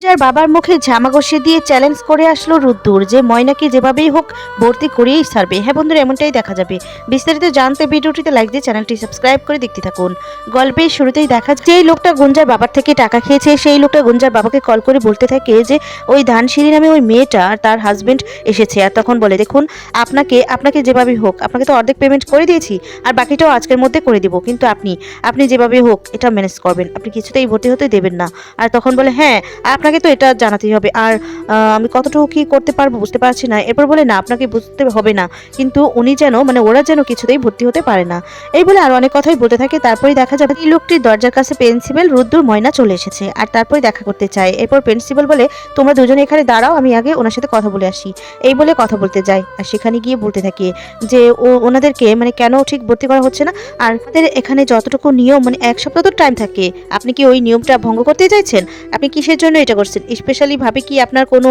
যার বাবার মুখে ঝামা ঘষে দিয়ে চ্যালেঞ্জ করে আসলো রুদ্দুর যে ময়নাকে যেভাবেই হোক ভর্তি করিয়েই ছাড়বে। হ্যাঁ বন্ধুরা, এমনটাই দেখা যাবে। বিস্তারিত জানতে ভিডিওটিতে লাইক দিয়ে চ্যানেলটি সাবস্ক্রাইব করে দেখতে থাকুন। গল্পের শুরুতেই দেখা যায় যেই লোকটা গুঞ্জার বাবার থেকে টাকা খেয়েছে সেই লোকটা গুঞ্জার বাবাকে কল করে বলতে থাকে যে ওই ধানসিঁড়ি নামে ওই মেয়েটা আর তার হাজবেন্ড এসেছে। আর তখন বলে, দেখুন আপনাকে যেভাবেই হোক, আপনাকে তো অর্ধেক পেমেন্ট করে দিয়েছি আর বাকিটাও আজকের মধ্যে করে দিব, কিন্তু আপনি যেভাবেই হোক এটা ম্যানেজ করবেন, আপনি কিছুতেই ভর্তি হতে দেবেন না। আর তখন বলে, হ্যাঁ আপনাকে তো এটা জানাতেই হবে, আর আমি কতটুকু কি করতে পারবো বুঝতে পারছি না। এরপর বলে, না আপনাকে বুঝতে হবে না, কিন্তু উনি যেন ওরা যেন কিছুতেই ভর্তি হতে পারে না। এই বলে আর অনেক কথাই বলতে থাকে। তারপরে দেখা যাবে এই লোকটির দরজার কাছে প্রিন্সিপাল রুদ্দুর ময়না চলে এসেছে আর তারপরে দেখা করতে চায়। এরপর প্রিন্সিপাল বলে, তোমরা দুজনে এখানে দাঁড়াও, আমি আগে ওনার সাথে কথা বলে আসি। এই বলে কথা বলতে যায় আর সেখানে গিয়ে বলতে থাকে যে ওনাদেরকে কেন ঠিক ভর্তি করা হচ্ছে না, আর আমাদের এখানে যতটুকু নিয়ম এক সপ্তাহ তো টাইম থাকে, আপনি কি ওই নিয়মটা ভঙ্গ করতে চাইছেন? আপনি কিসের জন্য এটা করছেন? স্পেশালি ভাবে কি আপনার কোনো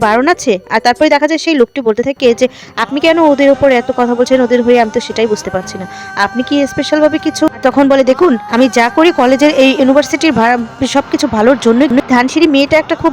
বারণ আছে? আর তারপরে দেখা যায় সেই লোকটি বলতে থাকে যে আপনি কেন ওদের উপর এত কথা বলছেন ওদের হয়ে, আমি তো সেটাই বুঝতে পারছি না, আপনি কি স্পেশাল ভাবে কিছু? তখন বলে, দেখুন আমি যা করি কলেজের এই ইউনিভার্সিটির সবকিছু ভালোর জন্য। ধানসিঁড়ি মেয়েটা একটা খুব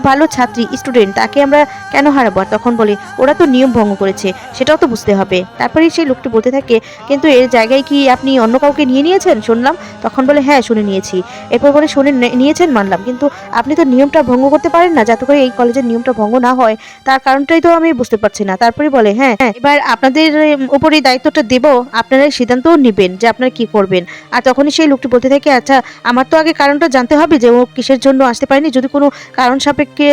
ভালো ছাত্রী স্টুডেন্ট, তাকে আমরা কেন হারাবো? আর তখন বলে, ওরা তো নিয়ম ভঙ্গ করেছে, সেটাও তো বুঝতে হবে। তারপরে সেই লোকটি বলতে থাকে, কিন্তু এর জায়গায় কি আপনি অন্য কাউকে নিয়ে নিয়েছেন শুনলাম? তখন বলে, হ্যাঁ শুনে নিয়েছি। এরপর বলে, শুনে নিয়েছেন মানলাম, কিন্তু আপনি তো নিয়মটা ভঙ্গ করতে পারেন না, যাতে করে এই কলেজের নিয়মটা ভঙ্গ না হয়, তার কারণটাই তো আমি বুঝতে পারছি না। তারপরে বলে, হ্যাঁ এবার আপনাদের উপর এই দায়িত্বটা দেব, আপনারা সিদ্ধান্তও নেবেন যে আপনারা কি করবেন। আর তখনই সেই লোকটি বলতে থাকে, আচ্ছা আমার তো আগে কারণটা জানতে হবে যে ও কিসের জন্য আসতে পারেনি, যদি কোনো কারণ সাপেক্ষে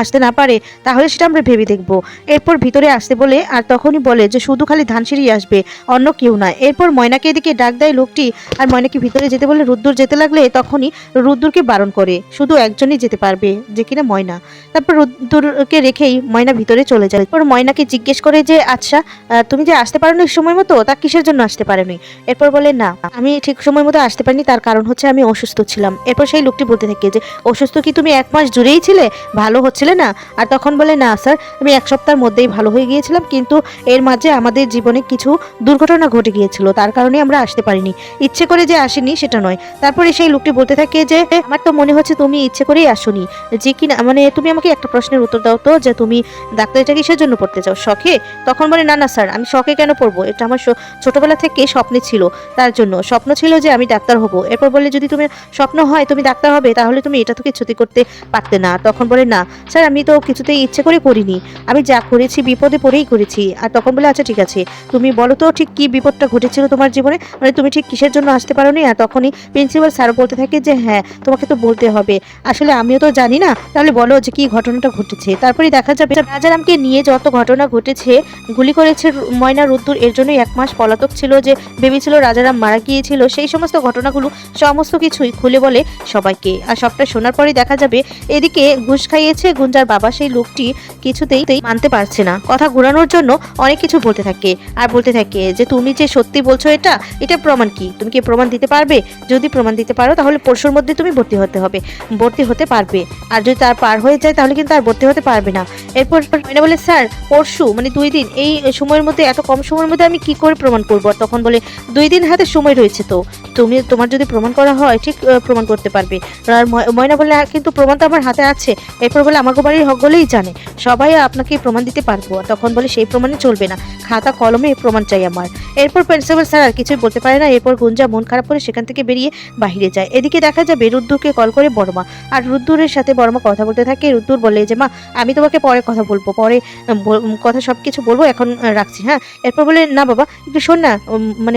আসতে না পারে তাহলে সেটা আমরা ভেবে দেখবো। এরপর ভিতরে আসতে বলে আর তখনই বলে যে শুধু খালি ধানসিঁড়ি আসবে, অন্য কেউ না। এরপর ময়নাকে এদিকে ডাক দেয় লোকটি আর ময়নাকে ভিতরে যেতে বলে। রুদ্দুর যেতে লাগলে তখনই রুদ্দুরকে বারণ করে, শুধু একজনই যেতে পারবে যে কিনা ময়না। তারপর রুদ্দুরকে রেখেই ময়না ভিতরে চলে যায়। এরপর ময়নাকে জিজ্ঞেস করে যে আচ্ছা তুমি যে আসতে পারোনি সময় মতো, তা কিসের জন্য আসতে পারোনি? এরপর বলে, না আমি ঠিক সময় মতো আসতে পারিনি, তার কারণ হচ্ছে আমি অসুস্থ ছিলাম। এরপর সেই লোকটি বলতে থাকে যে অসুস্থ কি তুমি 1 মাস জুড়েই ছিলে, ভালো হচ্ছিলে না? আর তখন বলে, না স্যার আমি 1 সপ্তাহের মধ্যেই ভালো হয়ে গিয়েছিলাম, কিন্তু এর মাঝে আমাদের জীবনে কিছু দুর্ঘটনা ঘটে গিয়েছিল, তার কারণে আমরা আসতে পারিনি, ইচ্ছে করে যে আসিনি সেটা নয়। তারপরে সেই লোকটি বলতে থাকে যে আমার তো মনে হচ্ছে তুমি ইচ্ছে করেই আসোনি, যে কিনা তুমি আমাকে একটা প্রশ্নের উত্তর দাও তো, যে তুমি ডাক্তারিটা কিসের জন্য পড়তে চাও, শখে? তখন বলে, না না স্যার আমি শখে কেন পড়বো, এটা আমার ছোটবেলা থেকে স্বপ্নে ছিল, তার জন্য স্বপ্ন ছিল যে আমি ডাক্তার হব। এরপর বলে, যদি তুমি স্বপ্ন হয় তুমি ডাক্তার হবে, তাহলে তুমি এটা তো কিছুতেই করতে পারতে না। তখন বলে, না স্যার আমি তো কিছুতেই ইচ্ছে করে করিনি, আমি যা করেছি বিপদে পড়েই করেছি। আর তখন বলে, আচ্ছা ঠিক আছে তুমি বলো তো ঠিক কি বিপদটা ঘটেছিল তোমার জীবনে, তুমি ঠিক কিসের জন্য আসতে পারোনি? আর তখনই প্রিন্সিপাল স্যার বলতে থাকে যে হ্যাঁ তোমাকে তো বলতে হবে, আসলে আমিও তো জানি না, তাহলে বলো যে কি ঘটনাটা ঘটেছে। তারপরে দেখা যাবে রাজারামকে নিয়ে যত ঘটনা ঘটেছে, গুলি করেছে ময়না রুদ্দুর, এর জন্যই 1 মাস পলাতক ছিল, যে ভেবেছিল রাজারাম মারা গিয়েছিল, সেই সমস্ত ঘটনাগুলো সমস্ত কিছুই খুলে বলে সবাইকে। আর সবটা শোনার পরে দেখা যাবে এদিকে ঘুষ খাইয়েছে গুঞ্জার বাবা, সেই লোকটি কিছুতেই মানতে পারছে না, কথা ঘুরানোর জন্য অনেক কিছু বলতে থাকে আর বলতে থাকে যে তুমি যে সত্যি বলছো এটা প্রমাণ কি, তুমি কি প্রমাণ দিতে পারবে? যদি প্রমাণ দিতে পারো তাহলে পরশুর মধ্যে তুমি ভর্তি হতে পারবে, আর যদি তার পার হয়ে যায় তাহলে কিন্তু আর ভর্তি হতে পারবে না। এরপর ময়না বলে, স্যার পরশু 2 দিন, এই সময়ের মধ্যে এত কম সময়ের মধ্যে আমি কি করে প্রমাণ করবো? আর তখন বলে, 2 দিন হাতে সময় রয়েছে তো, তোমার যদি প্রমাণ করা হয় ঠিক প্রমাণ করতে পারবে। আর ময়না বলে, কিন্তু প্রমাণ তো আমার হাতে আছে। এরপর বলে, আমাকে বাড়ির হক বলেই জানে, সবাই আপনাকে প্রমাণ দিতে পারবো। আর তখন বলে, সেই প্রমাণে চলবে না, খাতা কলমে প্রমাণ চাই আমার। এরপর প্রিন্সিপাল স্যার আর কিছুই বলতে পারে না। এরপর গুঞ্জা মন খারাপ করে সেখান থেকে বেরিয়ে বাহিরে যায়। এদিকে দেখা যাবে রুদ্দুরকে কল করে বড়মা, আর রুদ্দুরের সাথে বড়মা কথা বলতে থাকে। রুদ্দুর বলে যে মা আমি তোমাকে পরে কথা বলবো, পরে কথা সব কিছু বলবো, এখন রাখছি হ্যাঁ। এরপর বলে, না বাবা একটু শোন না,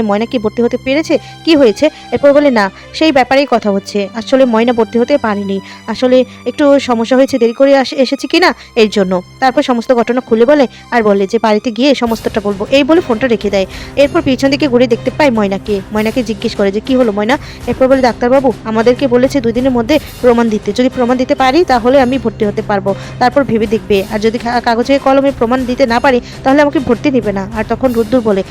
ময়না কি ভর্তি হতে পেরেছে, কি হয়েছে? এরপর বলে, না সেই ব্যাপারেই কথা হচ্ছে, আসলে ময়না ভর্তি হতে পারেনি, আসলে একটু সমস্যা হয়েছে, দেরি করে এসেছি কিনা এর জন্য। তারপর সমস্ত ঘটনা খুলে বলে আর বলে যে বাড়িতে গিয়ে সমস্তটা বলবো, এই বলে ফোনটা রেখে দেয়। এরপর পিছন দিকে ঘুরে দেখতে পাই ময়নাকে জিজ্ঞেস করে যে কি হলো ময়না? এরপর বলে, ডাক্তারবাবু আমাদেরকে বলেছে 2 দিনের মধ্যে প্রমাণ দিতে, যদি প্রমাণ দিতে পারি তাহলে আমি ভর্তি হতে পারবো, তারপর ভেবে দেখবে, আর যদি কাগজে কলমে প্রমাণ দিতে না পারি তাহলে আমাকে ভর্তি নেবে না। আর তখন রুদ্দুর বলে,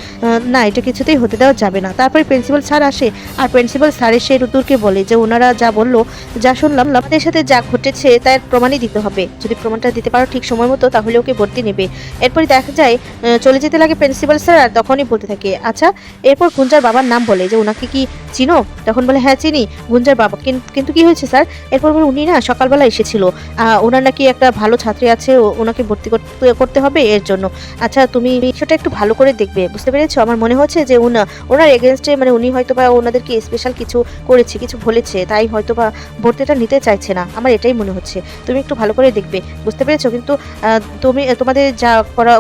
না এটা কিছুতেই হতে দেওয়া যাবে না। তারপরে প্রিন্সিপাল স্যার আসে আর প্রিন্সিপাল স্যার এসে রুদ্দুরকে বলে যে ওনারা যা বললো, যা শুনলাম আমাদের সাথে যা ঘটেছে তার প্রমাণই দিতে হবে, যদি প্রমাণটা দিতে পারো ঠিক সময় মতো তাহলে ওকে ভর্তি নেবে। এরপরে দেখা যায় চলে যেতে লাগে প্রিন্সিপাল স্যার, আর তখনই বলতে থাকে আচ্ছা। এরপর গুঞ্জার বাবার নাম বলে যে ওনাকে কি চিনো? তখন বলে, হ্যাঁ চিনি গুঞ্জার বাবা, কিন্তু কি হয়েছে স্যার? এরপর বলে, উনি না সকালবেলা এসেছিল, ওনার নাকি একটা ভালো ছাত্রী আছে, ওনাকে ভর্তি করতে হবে এর জন্য। আচ্ছা তুমি সেটা একটু ভালো করে দেখবে, বুঝতে পেরেছো? আমার মনে হচ্ছে যে ওনার এগেনস্টে মানে উনি হয়তো বা ওনাদেরকে স্পেশাল কিছু করেছে, কিছু বলেছে, তাই হয়তো বা ভর্তিটা নিতে চাইছে না, আমার এটাই মনে হচ্ছে। তুমি একটু ভালো করে দেখবে, বুঝতে পেরেছো? কিন্তু তোমাদের যা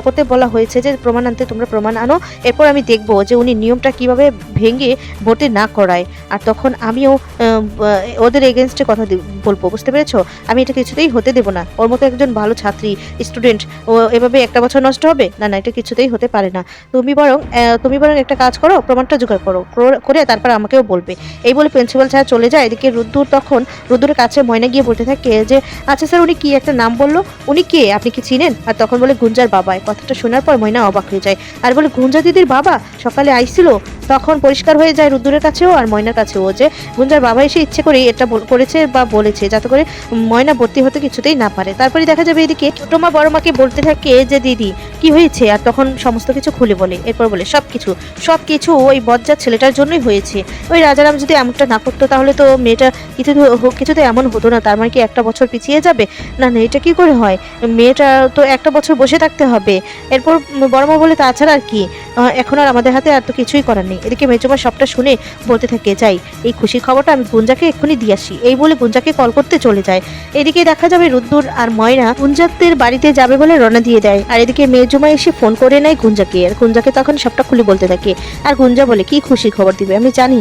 করতে বলা হয়েছে যে প্রমাণ আনতে, তোমরা প্রমাণ আনো, এরপর আমি দেখবো যে উনি নিয়মটা কিভাবে ভেঙে ভর্তি না করায়, আর তখন আমিও ওদের এগেনস্টে কথা বলবো, বুঝতে পেরেছো? আমি এটা কিছুতেই হতে দেবো না। ওর মতো একজন ভালো ছাত্রী, স্টুডেন্ট, ও এভাবে একটা বছর নষ্ট হবে না, না, এটা কিছুতেই হতে পারে না। তুমি বরং একটা কাজ করো, প্রমাণটা জোগাড় করে তারপর আমাকেও বলবে। এই বলে প্রিন্সিপাল স্যার চলে যায়। এদিকে রুদ্দুরের কাছে ময়না গিয়ে বলতে থাকে যে আচ্ছা স্যার, উনি কি একটা নাম বললো, উনি কে, আপনি কি চিনেন? আর তখন বলে গুঞ্জার বাবা। কথাটা শোনার পর ময়না অবাক হয়ে যায় আর বলে গুঞ্জা দিদির বাবা সকালে আইছিল। তখন পরিষ্কার হয়ে যায় রুদ্দুরের কাছেও আর ময়নার কাছেও যে গুঞ্জার বাবা এসে ইচ্ছে করে এটা করেছে বা বলেছে যাতে করে ময়না ভর্তি হতে কিছুতেই না পারে। তারপরে দেখা যাবে এদিকে ছোট মা বড় মাকে বলতে থাকে যে দিদি কি হয়েছে, আর তখন সমস্ত কিছু খুলে বলে। এরপর বলে সবকিছু ওই বজ্জাত ছেলেটার জন্যই হয়েছে। ওই রাজারাম যদি এমনটা না করতো তাহলে তো মেয়েটা কিছুতে এমন হতো না। তার মানে কি একটা বছর পিছিয়ে যাবে? না না, এটা কি করে হয়? মেয়েটা তো একটা বছর বসে থাকতে হবে। এরপর বড় মা বলে তাছাড়া আর কি, এখন আর আমাদের হাতে আর তো কিছুই করার নেই। এদিকে মেজমা সবটা শুনে বলতে থাকে যাই, এই খুশির খবরটা আমি গুঞ্জাকে এক্ষুনি দিয়ে আসি। এই বলে গুঞ্জাকে কল করতে চলে যায়। এদিকে দেখা যাবে রুদ্দুর আর ময়না গুঞ্জাদের বাড়িতে যাবে বলে রওনা দিয়ে দেয়। আর এদিকে মেজমা এসে ফোন করে নেয় গুঞ্জাকে, আর গুঞ্জাকে তখন সবটা খুলে বলতে থাকে। আর গুঞ্জা বলে কি খুশির খবর দিবে, আমি জানি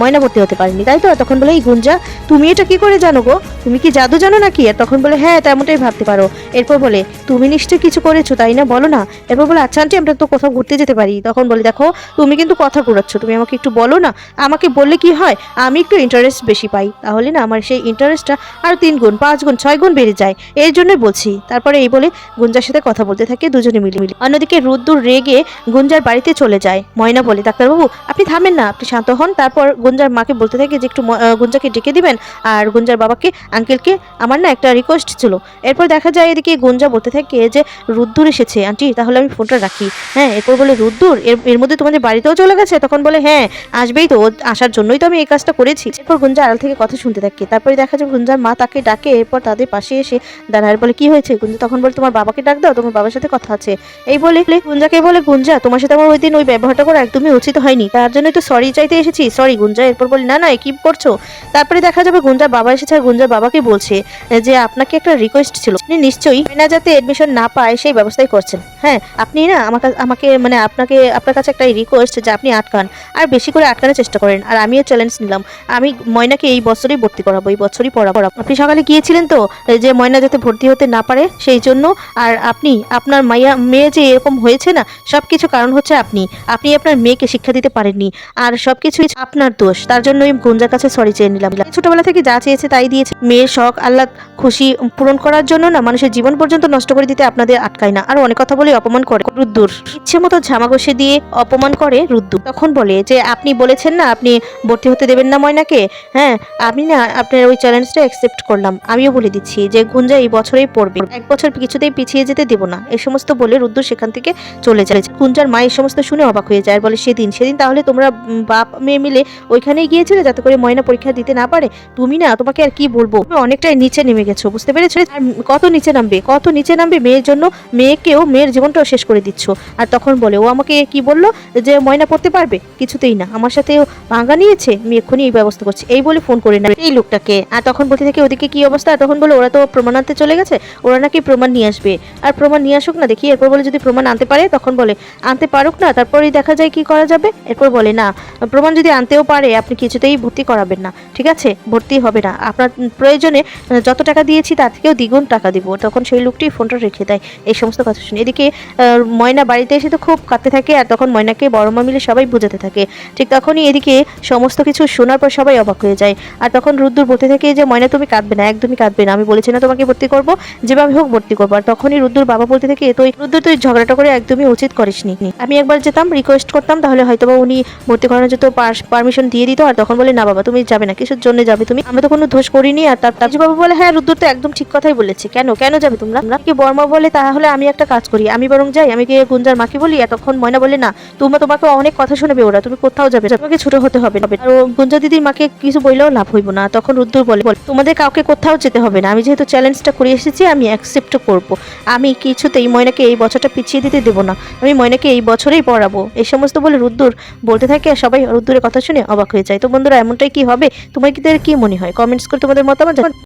ময়না ভর্তি হতে পারেনি, তাই তো? তখন বলে এই গুঞ্জা, তুমি এটা কি করে জানো গো? তুমি কি জাদু জানো নাকি? আর তখন বলে হ্যাঁ, তেমনটাই ভাবতে পারো। এরপর বলে তুমি নিশ্চয়ই কিছু করেছো, তাই না? বলো না। এরপর বলে আচ্ছা আন্টি, আমরা তো কোথাও ঘুরতে যেতে পারি। তখন বলে দেখো, তুমি কিন্তু কথা ঘুরাচ্ছ, তুমি আমাকে একটু বলো না। আমাকে বললে কি হয়, আমি একটু ইন্টারেস্ট বেশি পাই, তাহলে না আমার সেই ইন্টারেস্টটা আর 3 গুণ 5 গুণ 6 গুণ বেড়ে যায়, এর জন্যই বলছি। তারপরে এই বলে গুঞ্জার সাথে কথা বলতে থাকে দুজনে মিলে। অন্যদিকে রুদ্দুর রেগে গুঞ্জার বাড়িতে চলে যায়। ময়না বলে ডাক্তারবাবু আপনি থামেন না, আপনি শান্ত হন। তারপর গুঞ্জার মাকে বলতে থাকে যে একটু গুঞ্জাকে ডেকে দিবেন, আর গুঞ্জার বাবাকে, আঙ্কেলকে আমার না একটা রিকোয়েস্ট ছিল। এরপর দেখা যায় এদিকে গুঞ্জা বলতে থাকে যে রুদ্দুর এসেছে আন্টি, তাহলে আমি ফোনটা রাখি। হ্যাঁ, এরপর বলে রুদ্দুর এর মধ্যে তোমাদের বাড়িতেও চলে গেছে? তখন বলে হ্যাঁ, আসবেই তো, আসার জন্যই তো আমি এই কাজটা করেছি। এরপর গুঞ্জা আড়াল থেকে কথা শুনতে থাকে। তারপরে দেখা যায় গুঞ্জার মা তাকে ডাকে, এরপর তাদের পাশে এসে দাঁড়ায়। বলে কি হয়েছে? গুঞ্জা তখন বলে তোমার বাবাকে ডাক দাও, তোমার বাবার সাথে কথা আছে। এই বলে গুঞ্জাকে বলে গুঞ্জা, তোমার সাথে আমার ওই দিন ওই ব্যবহারটা করা একদমই উচিত হয়নি, তার জন্যই তো সরি চাইতে এসেছি। সরি গুঞ্জা। এরপর বলে না না, কি করছো? তারপরে দেখা যাবে গুঞ্জার বাবা এসেছে আর গুঞ্জার বাবাকে বলছে যে আপনাকে একটা রিকোয়েস্ট ছিল, আপনি নিশ্চয়ই না যাতে এডমিশন না পায় সেই ব্যবস্থাই করছেন। হ্যাঁ, আপনি না আমাকে মানে আপনার কাছে একটা রিকোয়েস্ট যে আপনি আটকান, আর বেশি করে আটকানোর চেষ্টা করেন। আর আমিও চ্যালেঞ্জ নিলাম, আমি ময়নাকে এই বছরই ভর্তি করাবো, এই বছরই পড়াবো। আপনি সকালে গিয়েছিলেন তো যে ময়না যাতে ভর্তি হতে না পারে সেই জন্য, আর আপনার মেয়ে যে এরকম হয়েছে না, সবকিছু কারণ হচ্ছে আপনি আপনার মেয়েকে শিক্ষা দিতে পারেননি, আর সবকিছু আপনার দোষ। তার জন্য আমি গুঞ্জার কাছে সরি চেয়ে নিলাম। ছোটবেলা থেকে যা চেয়েছে তাই দিয়েছে। মেয়ের শখ আল্লাহ খুশি পূরণ করার জন্য না মানুষের জীবন পর্যন্ত নষ্ট করে দিতে আপনাদের আটকায় না। আর অনেক কথা বলে অপমান করে রুদ্দুর, ইচ্ছে মতো ঝামা ঘষে দিয়ে অপমান করে রুদ্দুর। তখন বলে যে আপনি বলেছেন না আপনি ভর্তি হতে দেবেন না ময়নাকে। হ্যাঁ, আমি না আপনার ওই চ্যালেঞ্জটা অ্যাকসেপ্ট করলাম। আমিও বলে দিচ্ছি যে গুঞ্জা এই বছরেই পড়বে, 1 বছর কিছুতেই পিছিয়ে যেতে দেব না। এই সমস্ত বলে রুদ্দুর সেখান থেকে চলে যায়। গুঞ্জার মা এই সমস্ত শুনে অবাক হয়ে যায়, বলে সেদিন তাহলে তোমরা বাপ মেয়ে মিলে ওইখানেই গিয়েছিলে যাতে করে ময়না পরীক্ষা দিতে না পারে? তুমি না, তোমাকে আর কি বলবো, তুমি অনেকটাই নিচে নেমে গেছো, বুঝতে পেরেছো? আর কত নিচে নামবে মেয়ের জন্য, মেয়ের জীবনটাও শেষ করে দিচ্ছ। আর তখন বলে ও আমাকে কি বললো যে ময়না পড়তে পারবে? কিছুতেই না, আমার সাথে ভাঙা নিয়েছে, আমি এক্ষুনি এই ব্যবস্থা করছি। এই বলে ফোন করে না এই লোকটাকে। আর তখন বলতে থাকে ওদিকে কি অবস্থা? তখন বলে ওরা তো প্রমাণ আনতে চলে গেছে, ওরা নাকি প্রমাণ নিয়ে আসবে। আর প্রমাণ নিয়ে আসুক না দেখি। এরপর বলে যদি প্রমাণ আনতে পারে, তখন বলে আনতে পারুক না, তারপরেই দেখা যায় কি করা যাবে। এরপর বলে না, প্রমাণ যদি আনতেও পারে আপনি কিছুতেই ভর্তি করাবেন না, ঠিক আছে? ভর্তি হবে না, আপনার প্রয়োজনে যত টাকা দিয়েছি তার থেকেও দ্বিগুণ টাকা দিব। তখন সেই লোকটি ফোনটা রেখে দেয়। এই সমস্ত কথা শুনে এদিকে ময়না বাড়িতে এসে তো খুব কাঁদতে থাকে, আর তখন ময়নাকে বড় মা মিলে সবাই বোঝাতে থাকে। ঠিক তখনই এদিকে সমস্ত কিছু শোনার পর সবাই অবাক হয়ে যায়। আর তখন রুদ্দুর বলতে থাকে যে ময়না তুমি কাঁদবে না, একদমই কাঁদবে না, আমি বলেছি না তোমাকে ভর্তি করবো, যেভাবে হোক ভর্তি করবো। আর তখনই রুদ্দুর বাবা বলতে থাকে রুদ্দুর তুই ঝগড়াটা করে একদমই উচিত করিসনি, আমি একবার যেতাম রিকোয়েস্ট করতাম, তাহলে হয়তোবা উনি ভর্তি করানোর জন্য পারমিশন দিয়ে দিত। আর তখন বলে না বাবা তুমি যাবে না, কিসের জন্য যাবে তুমি, আমরা তো কোনো দোষ করিনি। আর তার বাবা বলে হ্যাঁ রুদ্দুর তো একদম ঠিক কথাই বলেছে, কেন যাবে তোমরা? কি বর্মা বলে তাহলে আমি একটা কাজ করি, আমি বরং যাই, আমি গিয়ে গুঞ্জার মাকে বলি। আর তখন ময়না বলে না, তোমাকে অনেক কথা শোনাবে ওরা, তুমি কোথাও যাবে, তোমাকে ছোট হতে হবে। আর গুঞ্জা দিদির মাকে কিছু বললেও লাভ হইব না। তখন রুদ্দুর বলে তোমাদের কাউকে কোথাও যেতে হবে না, আমি যেহেতু চ্যালেঞ্জটা করে এসেছি আমি অ্যাকসেপ্টও করব। আমি কিছুতেই ময়নাকে এই বছরটা পিছিয়ে দিতে দেবো না, আমি ময়নাকে এই বছরেই পড়াবো। এই সমস্ত বলে রুদ্দুর বলতে থাকে আর সবাই রুদ্দুরের কথা শুনে অবাক হয়ে যায়। তো বন্ধুরা, এমনটাই কি হবে? তোমাদের কি মনে হয়? কমেন্টস করে তোমাদের মতামত